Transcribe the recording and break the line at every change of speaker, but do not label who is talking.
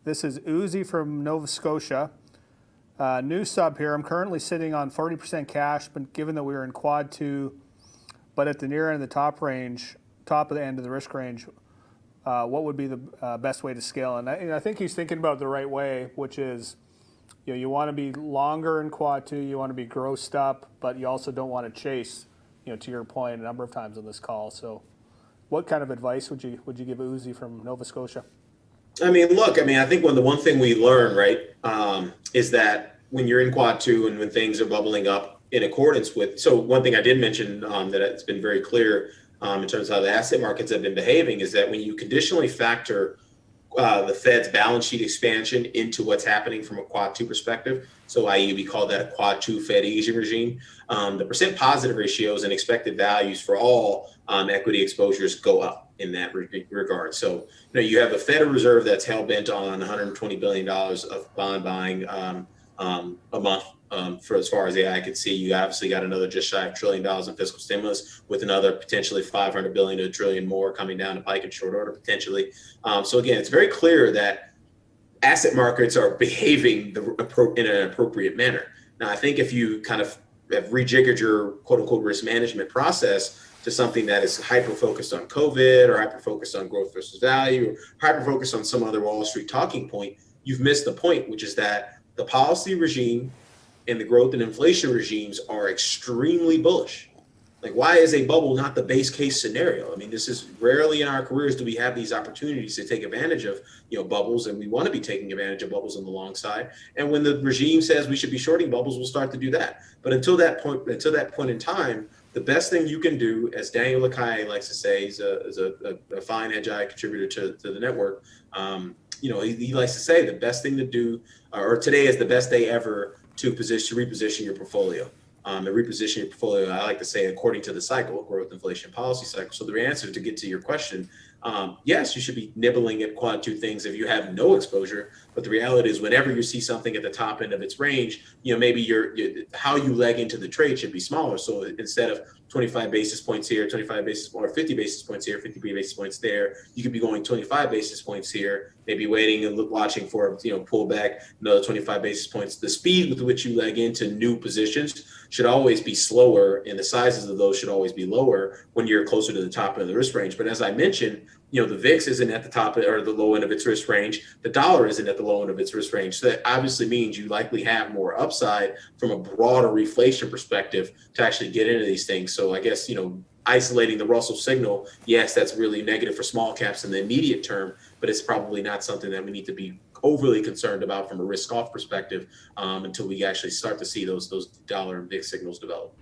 This is Uzi from Nova Scotia. New sub here. I'm currently sitting on 40% cash, but given that we were in quad 2, but at the near end of the top of the end of the risk range, what would be the best way to scale? And I think he's thinking about it the right way, which is, you want to be longer in quad 2, you want to be grossed up, but you also don't want to chase, to your point a number of times on this call. So what kind of advice would you give Uzi from Nova Scotia?
I mean, look, I think the one thing we learn, right, is that when you're in quad 2 and when things are bubbling up in accordance with, so one thing I did mention that it's been very clear in terms of how the asset markets have been behaving is that when you conditionally factor the Fed's balance sheet expansion into what's happening from a quad 2 perspective, so i.e. we call that a quad 2 Fed easing regime, the percent positive ratios and expected values for all equity exposures go up in that regard. So you have a Federal Reserve that's hell-bent on $120 billion of bond buying a month. For as far as the eye could see, you obviously got another just shy of $1 trillion in fiscal stimulus, with another potentially $500 billion to $1 trillion more coming down the pike in short order potentially. So again, it's very clear that asset markets are behaving in an appropriate manner. Now, I think if you kind of have rejiggered your quote unquote risk management process to something that is hyper focused on COVID or hyper focused on growth versus value or hyper focused on some other Wall Street talking point, you've missed the point, which is that the policy regime and the growth and inflation regimes are extremely bullish. Like, why is a bubble not the base case scenario? I mean, this is rarely in our careers do we have these opportunities to take advantage of, bubbles, and we want to be taking advantage of bubbles on the long side. And when the regime says we should be shorting bubbles, we'll start to do that. But until that point in time, the best thing you can do, as Daniel Lacaille likes to say, he's a fine Hedgeye contributor to the network. He likes to say the best thing to do, or today is the best day ever to reposition your portfolio. And reposition your portfolio, I like to say, according to the cycle, growth, inflation, policy cycle. So the answer to get to your question, yes, you should be nibbling at quad 2 things if you have no exposure. But the reality is, whenever you see something at the top end of its range, maybe how you leg into the trade should be smaller. So instead of 25 basis points here, 25 basis points, or 50 basis points here, 50 basis points there, you could be going 25 basis points here, maybe waiting and watching for pull back another 25 basis points. The speed with which you leg into new positions should always be slower, and the sizes of those should always be lower when you're closer to the top end of the risk range. But as I mentioned, the VIX isn't at the top or the low end of its risk range. The dollar isn't at the low end of its risk range. So that obviously means you likely have more upside from a broader reflation perspective to actually get into these things. So I guess, isolating the Russell signal, yes, that's really negative for small caps in the immediate term, but it's probably not something that we need to be overly concerned about from a risk off perspective until we actually start to see those dollar and VIX signals develop.